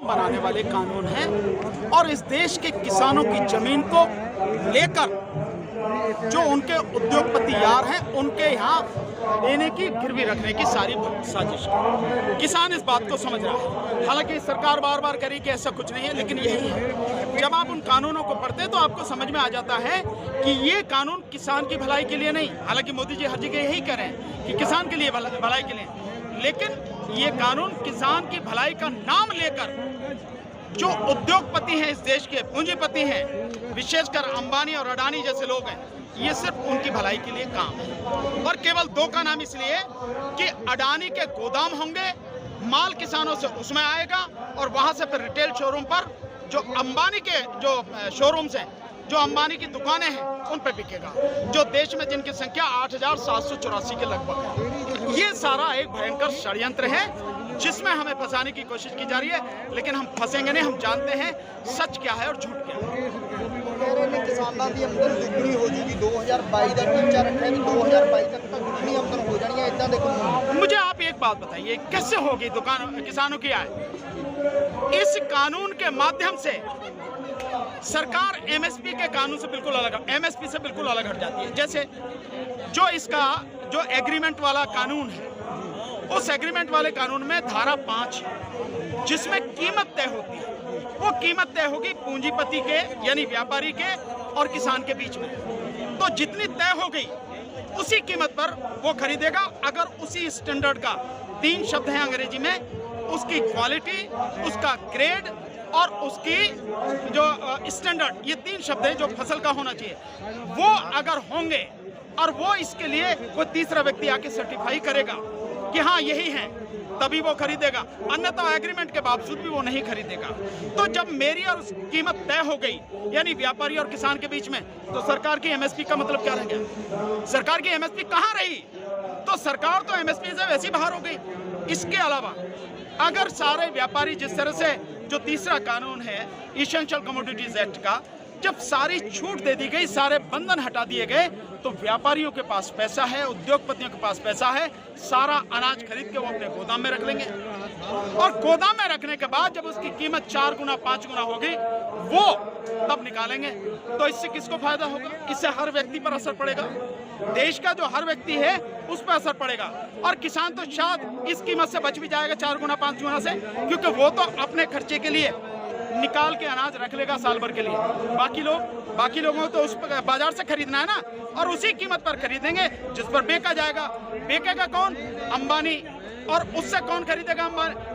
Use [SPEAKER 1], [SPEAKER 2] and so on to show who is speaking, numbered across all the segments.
[SPEAKER 1] बनाने वाले कानून हैं और इस देश के किसानों की जमीन को लेकर जो उनके उद्योगपति यार हैं उनके यहाँ लेने की गिरवी रखने की सारी साजिश है। किसान इस बात को समझ रहा है। हालांकि सरकार बार बार करी कि ऐसा कुछ नहीं है, लेकिन यही है। जब आप उन कानूनों को पढ़ते हैं तो आपको समझ में आ जाता है कि ये कानून किसान की भलाई के लिए नहीं, हालांकि मोदी जी हर जगह यही कह रहे हैं कि किसान के लिए भलाई के लिए, लेकिन ये कानून किसान की भलाई का नाम लेकर जो उद्योगपति हैं इस देश के, पूंजीपति हैं, विशेषकर अंबानी और अडानी जैसे लोग हैं, ये सिर्फ उनकी भलाई के लिए काम है। और केवल दो का नाम इसलिए कि अडानी के गोदाम होंगे, माल किसानों से उसमें आएगा और वहां से फिर रिटेल शोरूम पर जो अंबानी के जो शोरूम्स हैं, जो अंबानी की दुकानें हैं, उन पर बिकेगा, जो देश में जिनकी संख्या 8,784 के लगभग है। ये सारा एक भयंकर षड्यंत्र है जिसमें हमें फंसाने की कोशिश की जा रही है, लेकिन हम फंसेंगे नहीं। हम जानते हैं सच क्या है और झूठ क्या है।
[SPEAKER 2] किसानों की आमदन दुगनी हो जाएगी, 2022 का टीचा रखा है कि 2022 तक तो दुगनी आमदन हो जानी है। इतना देखो,
[SPEAKER 1] मुझे आप एक बात बताइए, कैसे होगी किसानों की आय? इस कानून के माध्यम से सरकार एमएसपी के कानून से बिल्कुल अलग, एमएसपी से बिल्कुल अलग हट जाती है। जैसे जो इसका जो एग्रीमेंट वाला कानून है, उस एग्रीमेंट वाले कानून में धारा 5 जिसमें कीमत तय होती है, वो कीमत तय होगी पूंजीपति के यानी व्यापारी के और किसान के बीच में। तो जितनी तय हो गई उसी कीमत पर वो खरीदेगा। अगर उसी स्टैंडर्ड का 3 शब्द हैं अंग्रेजी में, उसकी क्वालिटी, उसका ग्रेड और उसकी जो स्टैंडर्ड, ये 3 शब्द हैं जो फसल का होना चाहिए, वो अगर होंगे और वो इसके लिए कोई तीसरा व्यक्ति आके सर्टिफाई करेगा कि हाँ यही है, तभी वो खरीदेगा, अन्यथा एग्रीमेंट के बावजूद भी वो नहीं खरीदेगा। तो जब मेरी और कीमत तय हो गई यानी व्यापारी और किसान के बीच में, तो सरकार की एमएसपी का मतलब क्या रह गया? सरकार की एमएसपी कहाँ रही? तो सरकार तो एमएसपी से वैसी बाहर हो गई। इसके अलावा अगर सारे व्यापारी, जिस तरह से जो तीसरा कानून है इसेंशियल कमोडिटीज एक्ट का, जब सारी छूट दे दी गई, सारे बंधन हटा दिए गए, तो व्यापारियों के पास पैसा है, उद्योगपतियों के पास पैसा है, सारा अनाज खरीद के वो अपने गोदाम में रख लेंगे। और गोदाम में रखने के बाद जब उसकी कीमत 4 गुना 5 गुना होगी, वो तब निकालेंगे। तो इससे किसको फायदा होगा? इससे हर व्यक्ति पर असर पड़ेगा, देश का जो हर व्यक्ति है उस पर असर पड़ेगा। और किसान तो शायद इस कीमत से बच भी जाएगा 4 गुना 5 गुना से, क्योंकि वो तो अपने खर्चे के लिए निकाल के अनाज रख लेगा साल भर के लिए। बाकी लोगों को तो उस बाजार से खरीदना है ना, और उसी कीमत पर खरीदेंगे जिस पर बेचा जाएगा। बेचेगा कौन? अंबानी। और उससे कौन खरीदेगा?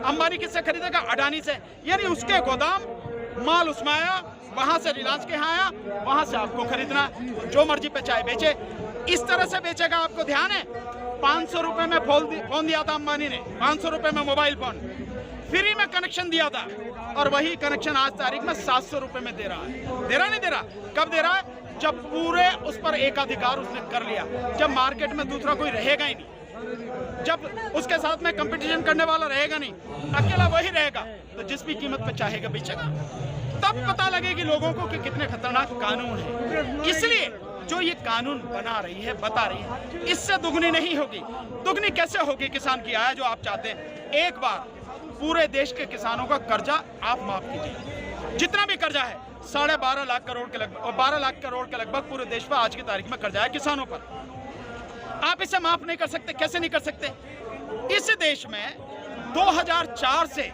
[SPEAKER 1] अंबानी किससे खरीदेगा? अडानी से। यानी उसके गोदाम, माल उसमें आया, वहां से रिलायंस के यहाँ आया, वहां से आपको खरीदना, जो मर्जी पे चाहे बेचे। इस तरह से बेचेगा। आपको ध्यान है 500 रुपए में फोन दिया था अंबानी ने, 500 रुपए में मोबाइल फोन फ्री में कनेक्शन दिया था, और वही कनेक्शन आज तारीख में 700 रुपए में दे रहा है। दे रहा नहीं दे रहा? कब दे रहा है? जब पूरे उस पर एकाधिकार उसने कर लिया, जब मार्केट में दूसरा कोई रहेगा ही नहीं, जब उसके साथ में कंपटीशन करने वाला रहेगा नहीं, अकेला वही रहेगा, तो जिस भी कीमत पर चाहेगा बेचेगा। तब पता लगेगी लोगों को कि कितने खतरनाक कानून है। इसलिए जो ये कानून बना रही है, बता रही है, इससे दुगनी नहीं होगी। दुगनी कैसे होगी किसान की आय जो आप चाहते हैं? एक बार पूरे देश के किसानों का कर्जा आप माफ कीजिए। जितना भी कर्जा है 12.5 लाख करोड़ के लगभग, और 12 लाख करोड़ के लगभग पूरे देश पर आज की तारीख में कर्जा है किसानों पर। आप इसे माफ नहीं कर सकते। कैसे नहीं कर सकते? इस देश में 2004 से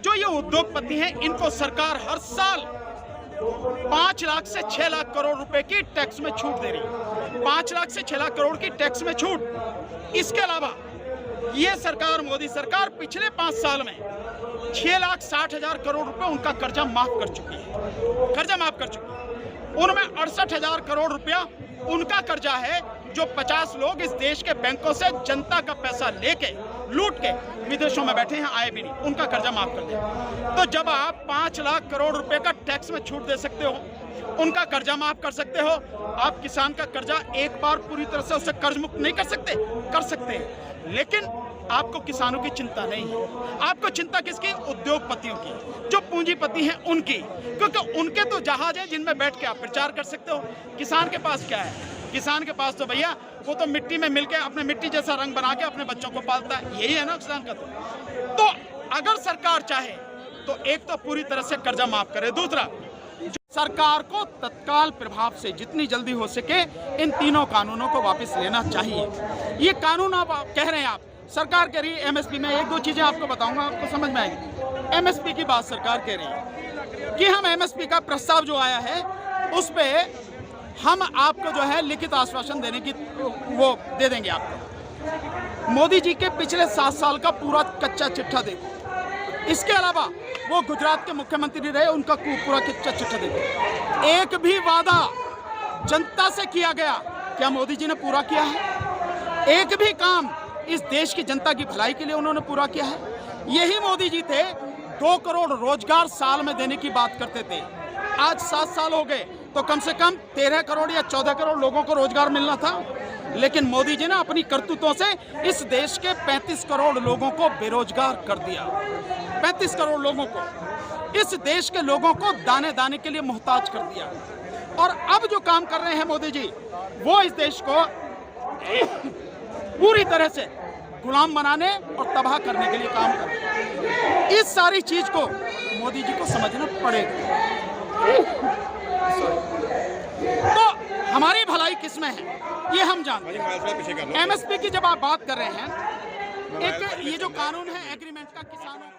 [SPEAKER 1] जो ये उद्योगपति हैं, इनको सरकार हर साल 5 लाख से 6 लाख करोड़ रुपए की टैक्स में छूट दे रही है। 5 लाख से 6 लाख करोड़ की टैक्स में छूट। इसके अलावा ये सरकार, मोदी सरकार, पिछले 5 साल में 6,60,000 करोड़ रुपए उनका कर्जा माफ कर चुकी है। कर्जा माफ कर चुकी है। उनमें 68,000 करोड़ रुपया उनका कर्जा है जो 50 लोग इस देश के बैंकों से जनता का पैसा लेके लूट के विदेशों में बैठे हैं, आए भी नहीं, उनका कर्जा माफ कर दे। तो जब आप 5 लाख करोड़ रुपए का टैक्स में छूट दे सकते हो, उनका कर्जा माफ कर सकते हो, आप किसान का कर्जा एक बार पूरी तरह से उसे कर्ज मुक्त नहीं कर सकते? कर सकते हैं, लेकिन आपको किसानों की चिंता नहीं है। आपको चिंता किसकी? उद्योगपतियों की, जो पूंजीपति हैं उनकी, क्योंकि उनके तो जहाज हैं जिनमें बैठ के आप प्रचार कर सकते हो। किसान के पास क्या है? किसान के पास तो भैया वो तो मिट्टी में मिलके अपने मिट्टी जैसा रंग बना के अपने बच्चों को पालता है, यही है ना किसान का। तो अगर सरकार चाहे तो एक तो पूरी तरह से कर्जा माफ करे, दूसरा सरकार को तत्काल प्रभाव से जितनी जल्दी हो सके इन तीनों कानूनों को वापस लेना चाहिए। ये कानून आप कह रहे हैं, आप सरकार कह रही है एमएसपी में, एक दो चीजें आपको बताऊंगा, आपको समझ में आएगी। एमएसपी की बात सरकार कह रही है कि हम एमएसपी का प्रस्ताव जो आया है उस पे हम आपको जो है लिखित आश्वासन देने की वो दे देंगे आपको। मोदी जी के पिछले 7 साल का पूरा कच्चा चिट्ठा देखो, इसके अलावा वो गुजरात के मुख्यमंत्री रहे, उनका पूरा कच्चा चिट्ठा देखो। एक भी वादा जनता से किया गया क्या मोदी जी ने पूरा किया है? एक भी काम इस देश की जनता की भलाई के लिए उन्होंने पूरा किया है? यही मोदी जी थे 2 करोड़ रोजगार साल में देने की बात करते थे। आज 7 साल हो गए तो कम से कम 13 करोड़ या 14 करोड़ लोगों को रोजगार मिलना था, लेकिन मोदी जी ने अपनी करतूतों से इस देश के 35 करोड़ लोगों को बेरोजगार कर दिया। 35 करोड़ लोगों को, इस देश के लोगों को दाने दाने के लिए मोहताज कर दिया। और अब जो काम कर रहे हैं मोदी जी, वो इस देश को पूरी तरह से गुलाम बनाने और तबाह करने के लिए काम कर रहे हैं। इस सारी चीज को मोदी जी को समझना पड़ेगा। तो हमारी भलाई किसमें है ये हम जानते हैं। एमएसपी की जब आप बात कर रहे हैं, एक ये जो कानून है एग्रीमेंट का किसानों